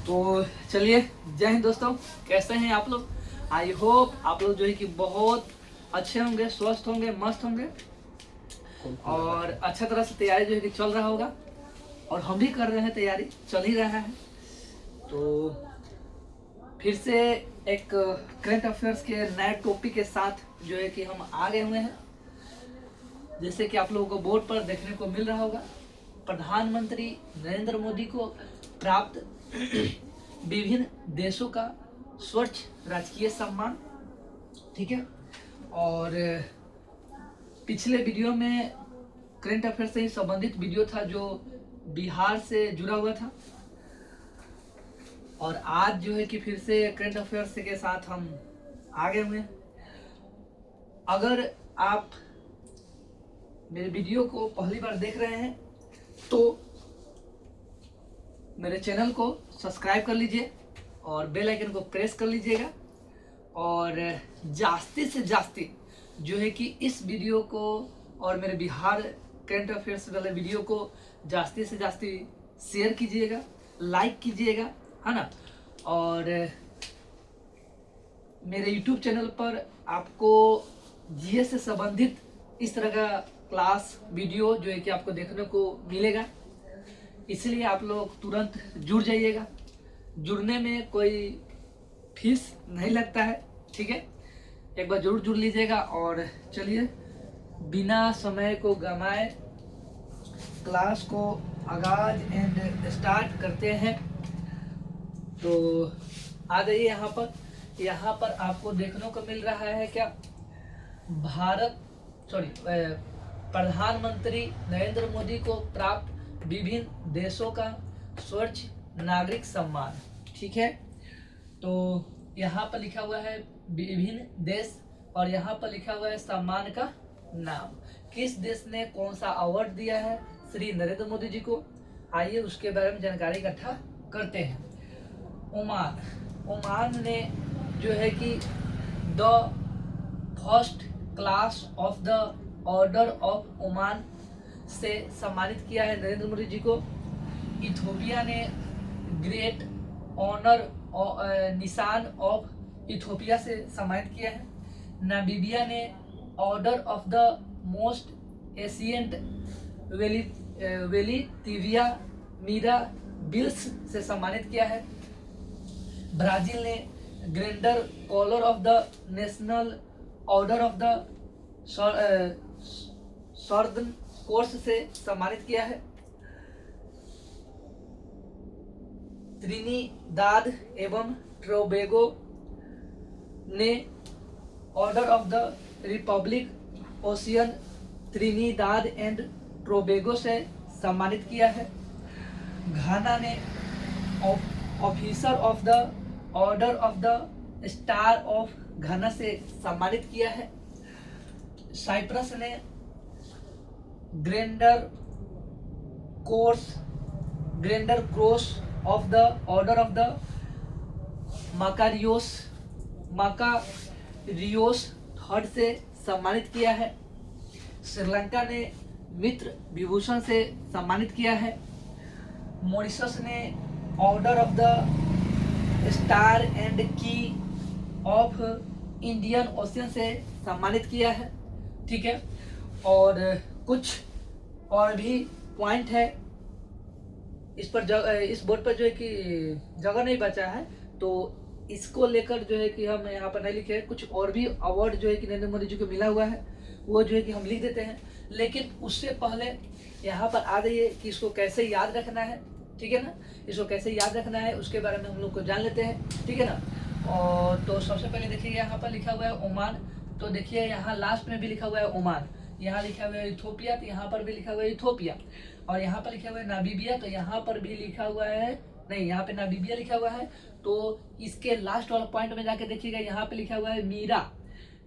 तो चलिए, जय हिंद दोस्तों। कैसे हैं आप लोग? आई होप आप लोग जो है कि बहुत अच्छे होंगे, स्वस्थ होंगे, मस्त होंगे और अच्छा तरह से तैयारी जो है कि चल रहा होगा। और हम भी कर रहे हैं, तैयारी चल ही रहा है। तो फिर से एक करंट अफेयर्स के नए टॉपिक के साथ जो है कि हम आ गए हुए हैं। जैसे कि आप लोगों को बोर्ड पर देखने को मिल रहा होगा, प्रधानमंत्री नरेंद्र मोदी को प्राप्त विभिन्न देशों का स्वच्छ राजकीय सम्मान। ठीक है। और पिछले वीडियो में करंट अफेयर से ही संबंधित वीडियो था जो बिहार से जुड़ा हुआ था। और आज जो है कि फिर से करंट अफेयर्स के साथ हम आ गए हुए हैं। अगर आप मेरे वीडियो को पहली बार देख रहे हैं तो मेरे चैनल को सब्सक्राइब कर लीजिए और बेल आइकन को प्रेस कर लीजिएगा। और जास्ती से जास्ती जो है कि इस वीडियो को और मेरे बिहार करंट अफेयर्स वाले वीडियो को जास्ती से जास्ती शेयर कीजिएगा, लाइक कीजिएगा, है ना। और मेरे YouTube चैनल पर आपको जीएस से संबंधित इस तरह का क्लास वीडियो जो है कि आपको देखने को मिलेगा। इसलिए आप लोग तुरंत जुड़ जाइएगा। जुड़ने में कोई फीस नहीं लगता है, ठीक है। एक बार जरूर जुड़ लीजिएगा। और चलिए बिना समय को गंवाए क्लास को आगाज एंड स्टार्ट करते हैं। तो आ जाइए यहाँ पर आपको देखने को मिल रहा है क्या, प्रधानमंत्री नरेंद्र मोदी को प्राप्त विभिन्न देशों का स्वच्छ नागरिक सम्मान। ठीक है। तो यहाँ पर लिखा हुआ है विभिन्न देश और यहाँ पर लिखा हुआ है सम्मान का नाम। किस देश ने कौन सा अवार्ड दिया है श्री नरेंद्र मोदी जी को, आइए उसके बारे में जानकारी इकट्ठा करते हैं। ओमान ने जो है कि the First Class of the order of Oman से सम्मानित किया है नरेंद्र मोदी जी को। इथोपिया ने great Honour Nishan of Ethiopia से सम्मानित किया है। नामीबिया ने order of the Most ancient वेलिटिविया Meera bills से सम्मानित किया है। ब्राजील ने grinder collar of the National Order of the सॉर्दन course से सम्मानित किया है। त्रिनिदाद एवं टोबैगो ने order of the Republic ocean Trinidad and Tobago से सम्मानित किया है। घाना ने officer of the order of the star of घाना से सम्मानित किया है। साइप्रस ने Grander Cross of the order of the Makarios Third से सम्मानित किया है। श्रीलंका ने मित्र विभूषण से सम्मानित किया है। मॉरिशस ने order of the star and की ऑफ इंडियन ओशियन से सम्मानित किया है। ठीक है। और कुछ और भी पॉइंट है इस पर इस बोर्ड पर जो है कि जगह नहीं बचा है, तो इसको लेकर जो है कि हम यहाँ पर नहीं लिखे हैं। कुछ और भी अवार्ड जो है कि नरेंद्र मोदी जी को मिला हुआ है वो जो है कि हम लिख देते हैं। लेकिन उससे पहले यहाँ पर आ जाइए कि इसको कैसे याद रखना है, ठीक है ना। इसको कैसे याद रखना है उसके बारे में हम लोग को जान लेते हैं, ठीक है ना। और तो सबसे पहले देखिए यहाँ पर लिखा हुआ है ओमान। तो देखिए यहाँ लास्ट में भी लिखा हुआ है ओमान, यहाँ लिखा हुआ है इथोपिया, तो यहाँ पर भी लिखा हुआ है इथोपिया। और यहाँ पर लिखा हुआ है नामीबिया, तो यहाँ पर भी लिखा हुआ है, नहीं यहाँ पे नामीबिया लिखा हुआ है। तो इसके लास्ट वाला पॉइंट में जाके देखिएगा, यहाँ पे लिखा हुआ है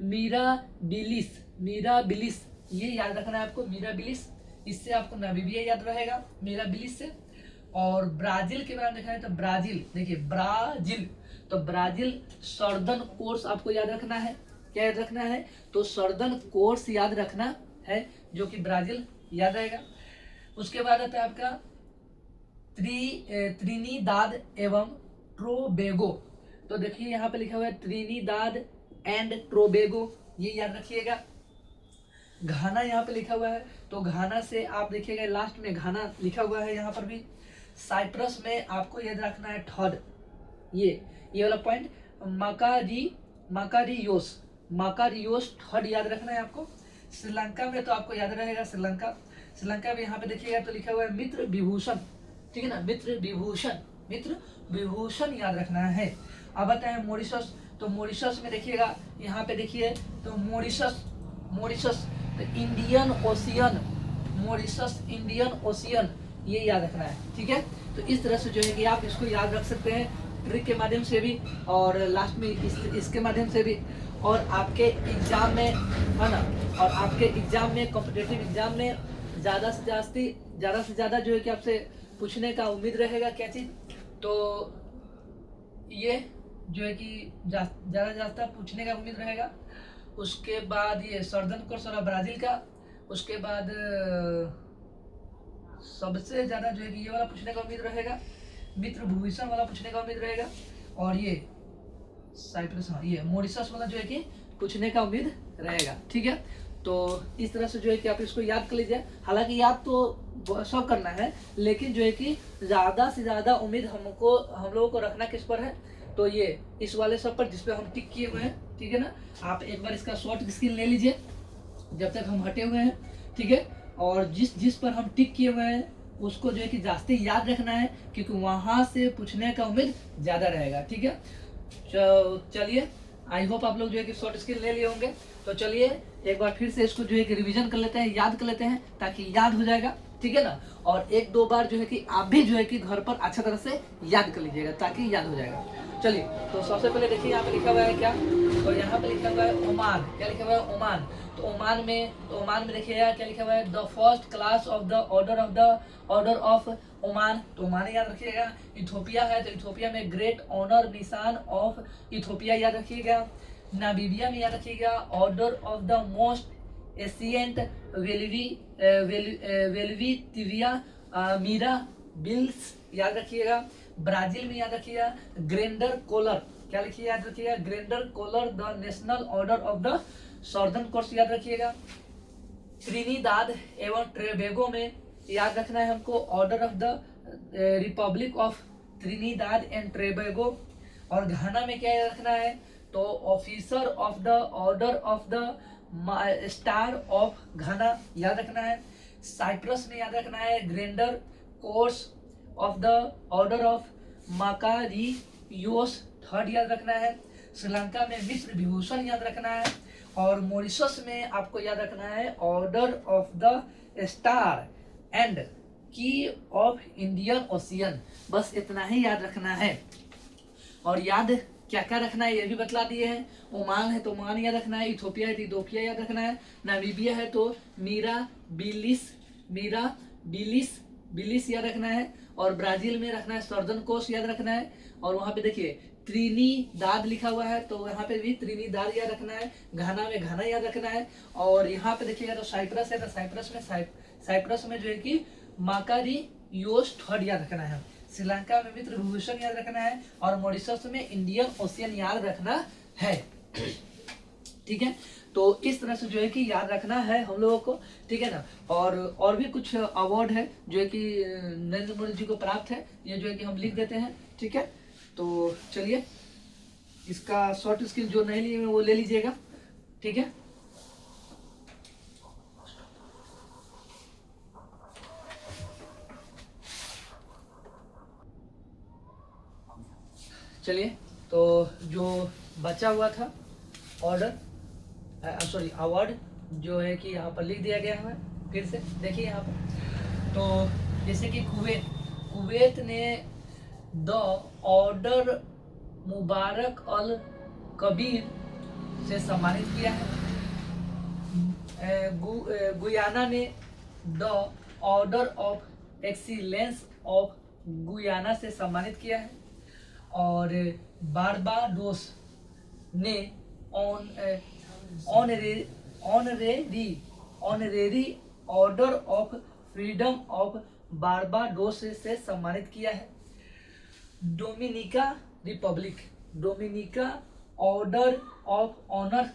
मीरा बिलिस, ये याद रखना है आपको, मीरा बिलिस। इससे आपको नामीबिया याद रहेगा मीरा बिलिस से। और ब्राजील के बारे में देखा है तो ब्राजील, देखिए ब्राजील, तो ब्राजील सर्दन कोर्स आपको याद रखना है। क्या याद रखना है? तो सर्दन कोर्स याद रखना है, जो कि ब्राजील याद रहेगा। उसके बाद आता है आपका त्रिनिदाद एवं टोबैगो। तो देखिए यहाँ पे लिखा हुआ है त्रिनिदाद एंड टोबैगो, ये याद रखिएगा। घाना यहाँ पे लिखा हुआ है, तो घाना से आप देखिएगा लास्ट में घाना लिखा हुआ है यहाँ पर भी। साइप्रस में आपको याद रखना है थर्ड, ये वाला पॉइंट। मकारियोस मकारियोस थर्ड याद रखना है आपको। श्रीलंका में तो आपको याद रहेगा श्रीलंका में यहाँ पे देखिएगा तो लिखा हुआ है मित्र विभूषण, ठीक है ना, मित्र विभूषण याद रखना है। अब आता है मॉरिशस। तो मॉरिशस में देखिएगा यहाँ पे देखिए तो मॉरिशस तो Indian ocean, Mauritius Indian ocean, ये याद रखना है, ठीक है। तो इस तरह से जो है कि आप इसको याद रख सकते हैं ट्रिक के माध्यम से भी और लास्ट में इसके माध्यम से भी। और आपके एग्जाम में है ना, और आपके एग्जाम में कॉम्पिटिटिव एग्जाम में ज़्यादा से ज़्यादा जो है कि आपसे पूछने का उम्मीद रहेगा क्या चीज़, तो ये जो है कि ज़्यादा पूछने का उम्मीद रहेगा। उसके बाद ये सर्दन कोर्स और ब्राज़ील का, उसके बाद सबसे ज़्यादा जो है कि ये वाला पूछने का उम्मीद रहेगा, मित्र विभूषण वाला पूछने का उम्मीद रहेगा। और ये साइप्रस, ये मॉरिशस वाला जो है कि पूछने का उम्मीद रहेगा, ठीक है। तो इस तरह से जो है कि आप इसको याद कर लीजिए। हालांकि याद तो सब करना है, लेकिन जो है कि ज़्यादा से ज़्यादा उम्मीद हम लोगों को रखना किस पर है, तो ये इस वाले सब पर जिस पे हम टिक किए हुए हैं, ठीक है ना। आप एक बार इसका शॉर्ट स्क्रीन ले लीजिए जब तक हम हटे हुए हैं, ठीक है। और जिस पर हम टिक किए हुए हैं उसको जो है कि जास्ती याद रखना है, क्योंकि वहाँ से पूछने का उम्मीद ज़्यादा रहेगा, ठीक है। चलिए, आई होप आप लोग जो है कि शॉर्ट स्क्रीन ले लिए होंगे। तो चलिए एक बार फिर से इसको जो है कि रिवीजन कर लेते हैं, याद कर लेते हैं, ताकि याद हो जाएगा, ठीक है ना। और एक दो बार जो है कि आप भी जो है कि घर पर अच्छा तरह से याद कर लीजिएगा ताकि याद हो जाएगा। चलिए, तो सबसे पहले देखिए यहाँ पे लिखा हुआ है क्या, तो यहाँ पे लिखा हुआ है ओमान। क्या लिखा हुआ है? ओमान। तो ओमान में देखिएगा क्या लिखा हुआ है, the First Class of the order of Oman. तो ओमान याद रखिएगा। इथोपिया है तो इथोपिया में Great Honour Nishan of Ethiopia याद रखिएगा। नामीबिया में याद रखिएगा Order of the Most Ancient Welwitschia Mirabilis याद रखिएगा। ब्राजील में याद रखिएगा ग्रेंडर कोलर। क्या लिखिए? याद रखिएगा Grander Collar the National Order of the Southern Cross याद रखिएगा। त्रिनिदाद एवं टोबैगो में याद रखना है हमको order of the Republic of Trinidad and Tobago. और घाना में क्या याद रखना है, तो officer of the order of the star of घाना याद रखना है। साइप्रस में याद रखना है grinder course of the order of Makarios third याद रखना है। श्रीलंका में मित्र विभूषण याद रखना है। और मॉरिशस में आपको याद रखना है order of the star and की ऑफ इंडियन ओशियन। बस इतना ही याद रखना है। और याद क्या क्या रखना है ये भी बतला दिए हैं। ओमान है तो ओमान याद रखना है, इथोपिया है तो इथोपिया याद रखना है, नामीबिया है तो मीरा बिलिस याद रखना है। और ब्राजील में रखना है सॉर्दर्न कोस्ट याद रखना है। और वहाँ पे देखिए त्रिनिदाद लिखा हुआ है तो यहाँ पे भी त्रिनिदाद याद रखना है। घाना में घाना याद रखना है। और यहाँ पे देखिएगा तो साइप्रस है तो साइप्रस में जो है कि मकारियोस थर्ड याद रखना है। श्रीलंका में मित्र विभूषण याद रखना है। और मॉरिशस में इंडियन ओशियन याद रखना है, ठीक है। तो इस तरह से जो है कि याद रखना है हम लोगों को, ठीक है ना। और भी कुछ अवार्ड है जो है कि नरेंद्र मोदी जी को प्राप्त है, ये जो है कि हम लिख देते हैं, ठीक है। तो चलिए इसका शॉर्ट स्क्रीन जो नहीं लिए वो ले लीजिएगा, ठीक है। चलिए, तो जो बचा हुआ था अवार्ड जो है कि यहाँ पर लिख दिया गया है। फिर से देखिए यहाँ पर, तो जैसे कि कुवैत ने the order Mubarak al Kabeer से सम्मानित किया है। गुयाना ने the order of excellence of Guyana से सम्मानित किया है। और बारबाडोस ने honorary order of freedom of Barbados से सम्मानित किया है। Dominica republic, Dominica order of honour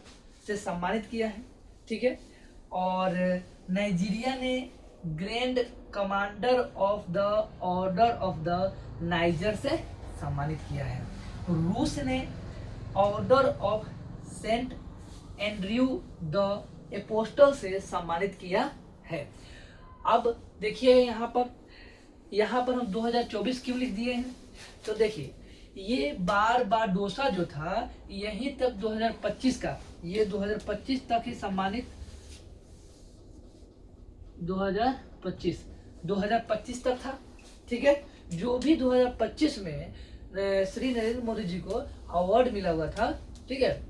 से सम्मानित किया है, ठीक है। और नाइजीरिया ने grand commander of the order of the Niger से सम्मानित किया है। रूस ने order of saint Andrew the apostle से सम्मानित किया है। अब देखिए यहाँ पर हम 2024 क्यों लिख दिए हैं, तो देखिए ये बारबाडोसा जो था यहीं तक 2025 का, ये 2025 तक ही सम्मानित, 2025 तक था, ठीक है। जो भी 2025 में श्री नरेंद्र मोदी जी को अवार्ड मिला हुआ था, ठीक है,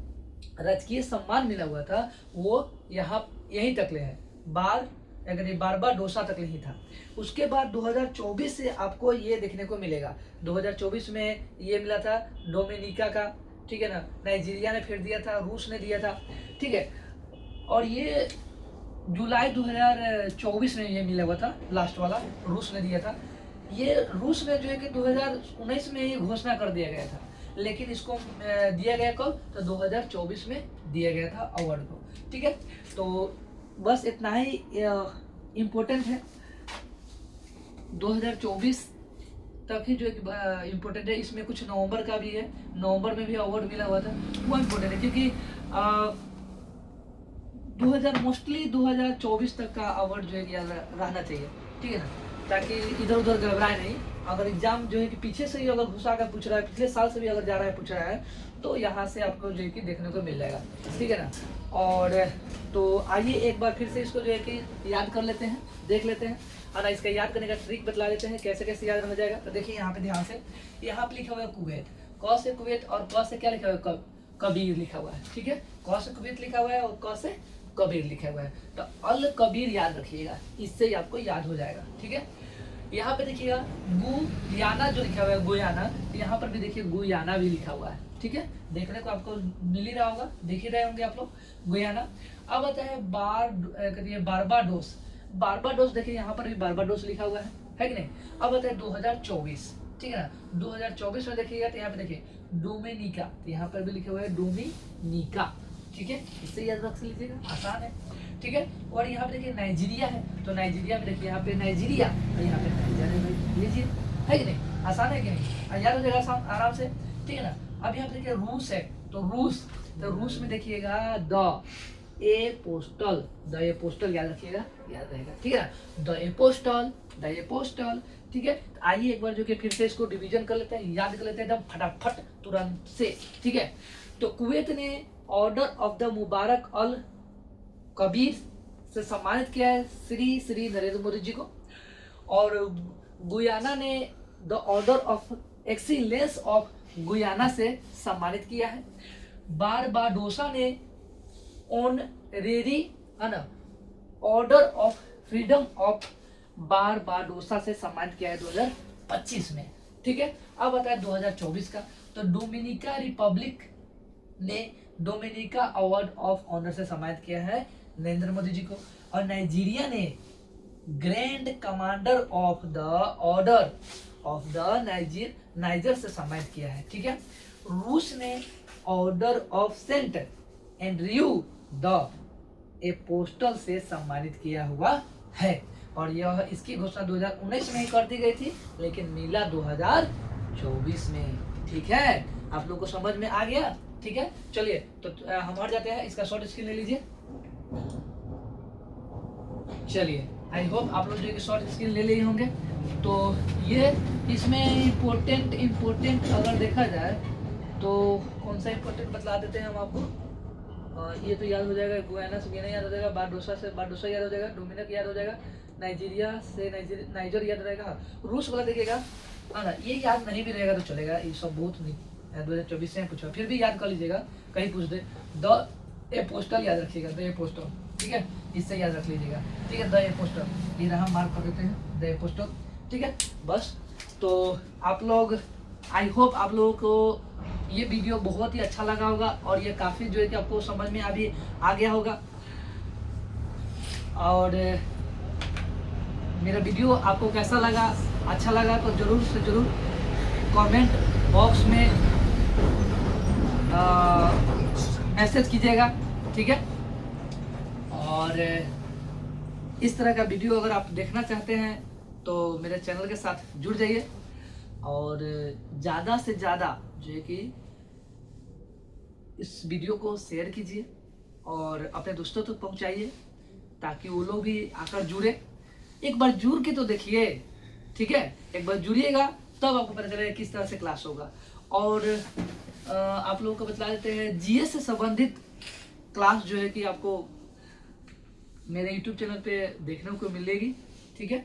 राजकीय सम्मान मिला हुआ था, वो यहीं तक ले है, बारबाडोसा तक नहीं था। उसके बाद 2024 से आपको ये देखने को मिलेगा, 2024 में ये मिला था डोमिनिका का, ठीक है ना, नाइजीरिया ने फिर दिया था, रूस ने दिया था, ठीक है। और ये जुलाई 2024 में ये मिला हुआ था, लास्ट वाला रूस ने दिया था। ये रूस में जो है कि 2019 में ये घोषणा कर दिया गया था, लेकिन इसको दिया गया कब, तो 2024 में दिया गया था अवार्ड को, ठीक है। तो बस इतना ही इम्पोर्टेंट है, 2024 तक ही जो है इम्पोर्टेंट है। इसमें कुछ नवंबर का भी है, नवंबर में भी अवार्ड मिला हुआ था, वो इम्पोर्टेंट है क्योंकि 2024 तक का अवार्ड जो है कि रहना चाहिए, ठीक है ना, ताकि इधर उधर घबराए नहीं। अगर एग्जाम जो है कि पीछे से ही अगर घुसा कर पूछ रहा है, पिछले साल से भी अगर जा रहा है पूछ रहा है, तो यहाँ से आपको जो है कि देखने को मिल जाएगा, ठीक है ना। और तो आइए एक बार फिर से इसको जो है कि याद कर लेते हैं, देख लेते हैं, और इसका याद करने का ट्रिक बतला देते हैं कैसे कैसे याद रह जाएगा। तो देखिए यहाँ पे ध्यान से, यहाँ पे लिखा हुआ है कुवैत, क से कुवैत और क से क्या लिखा हुआ है, कबीर लिखा हुआ है, ठीक है। क से कुवैत लिखा हुआ है और क से कबीर लिखा हुआ है, तो अल कबीर याद रखिएगा, इससे आपको याद हो जाएगा, ठीक है। यहाँ पे देखिएगा गुयाना जो लिखा हुआ है, गुयाना, यहाँ पर भी देखिए गुयाना भी लिखा हुआ है, ठीक है। देखने को आपको मिल ही रहा होगा, देख ही रहे होंगे आप लोग, गुयाना। अब आता है बारबाडोस, बारबाडोस देखिए यहाँ पर भी बारबाडोस लिखा हुआ है कि नहीं। अब आता है 2024, ठीक है ना, 2024 में देखिएगा तो यहाँ पे देखिए डोमिनिका, तो यहाँ पर भी लिखा हुआ है डोमिनिका, ठीक है, इससे याद रख लीजिएगा, आसान है, ठीक है। और यहाँ पे देखिए नाइजीरिया है, तो नाइजीरिया में देखिए यहाँ पे नाइजीरिया और यहाँ पे नाइजीरिया लीजिए, है कि नहीं, आसान है कि नहीं, याद हो जाएगा आराम से, ठीक है ना। अब यहाँ पे देखिए रूस है, तो रूस में देखिएगा द एपोस्टल याद रखिएगा, याद रहेगा, ठीक है ना, द एपोस्टल, ठीक है। आइए एक बार जो कि फिर से इसको डिवीजन कर लेते हैं, याद कर लेते हैं एकदम फटाफट तुरंत से, ठीक है। तो कुवैत ने order of the Mubarak al Kabeer से सम्मानित किया है श्री नरेंद्र मोदी जी को, और गुयाना ने the order of excellence of Guyana से सम्मानित किया है। बारबाडोसा ने honorary order of freedom of Barbados से सम्मानित किया है 2025 में, ठीक है। अब आता है 2024 का, तो डोमिनिका रिपब्लिक ने डोमिनिका अवार्ड ऑफ ऑनर से सम्मानित किया है नरेंद्र मोदी जी को, और नाइजीरिया ने grand commander of the order of the Niger से सम्मानित किया है, ठीक है। रूस ने order of saint Andrew the apostle से सम्मानित किया हुआ है, और यह इसकी घोषणा 2019 में ही कर दी गई थी, लेकिन मिला 2024 में, ठीक है। आप लोग को समझ में आ गया, ठीक है। चलिए तो हम हट जाते हैं, इसका शॉर्ट स्क्रीन ले लीजिए। चलिए आई होप आप लोग जो शॉर्ट स्क्रीन ले लिए होंगे। तो ये इसमें इम्पोर्टेंट अगर देखा जाए तो कौन सा इम्पोर्टेंट बतला देते हैं हम आपको। ये तो याद हो जाएगा, गुयाना से गुयाना याद हो जाएगा, बारबाडोसा याद हो जाएगा, डोमिनिका याद हो जाएगा, नाइजीरिया से नाइजर याद रहेगा, रूस वाला देखिएगा, है ना, ये याद नहीं भी रहेगा तो चलेगा, ये सब बहुत नहीं 2024 से पूछा, फिर भी याद कर लीजिएगा, कहीं पूछ दे, द एपोस्टल याद रखिएगा, द एपोस्टल, ठीक है, इससे याद रख लीजिएगा, ठीक है, द एपोस्टल, ये रहा मार्क कर देते हैं, द एपोस्टल, ठीक है। बस तो आप लोग, आई होप आप लोगों को ये वीडियो बहुत ही अच्छा लगा होगा, और ये काफ़ी जो है कि आपको समझ में आ गया होगा, और मेरा वीडियो आपको कैसा लगा, अच्छा लगा तो ज़रूर से ज़रूर कमेंट बॉक्स में मैसेज कीजिएगा, ठीक है। और इस तरह का वीडियो अगर आप देखना चाहते हैं तो मेरे चैनल के साथ जुड़ जाइए और ज़्यादा से ज़्यादा जो है कि इस वीडियो को शेयर कीजिए और अपने दोस्तों तक पहुंचाइए ताकि वो लोग भी आकर जुड़े। एक बार जुड़ के तो देखिए, ठीक है, एक बार जुड़िएगा तब आपको पता चलेगा किस तरह से क्लास होगा। और आप लोगों को बता देते हैं जीएस से संबंधित क्लास जो है कि आपको मेरे यूट्यूब चैनल पे देखने को मिलेगी, ठीक है।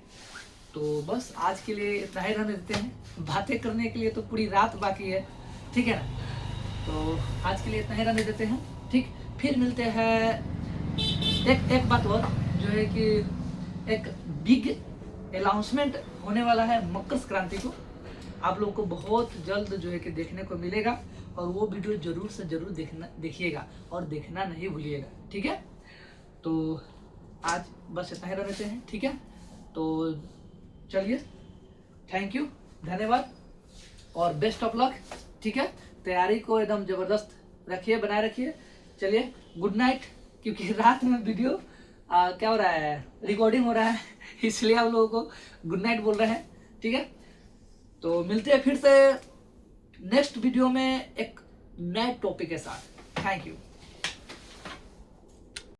तो बस आज के लिए इतना ही रहने देते हैं, बातें करने के लिए तो पूरी रात बाकी है, ठीक है ना। तो आज के लिए इतना ही रहने देते हैं, ठीक। फिर मिलते हैं। एक बात और जो है कि एक बिग अनाउंसमेंट होने वाला है मकर संक्रांति को, आप लोगों को बहुत जल्द जो है कि देखने को मिलेगा और वो वीडियो जरूर से जरूर देखिएगा और देखना नहीं भूलिएगा, ठीक है। तो आज बस इतना ही रह देते हैं, ठीक है। तो चलिए, थैंक यू, धन्यवाद और बेस्ट ऑफ लक, ठीक है। तैयारी को एकदम ज़बरदस्त रखिए, बनाए रखिए। चलिए, गुड नाइट, क्योंकि रात में वीडियो क्या हो रहा है, रिकॉर्डिंग हो रहा है, इसलिए आप लोगों को गुड नाइट बोल रहे हैं, ठीक है। तो मिलते हैं फिर से नेक्स्ट वीडियो में एक नए टॉपिक के साथ। Thank you.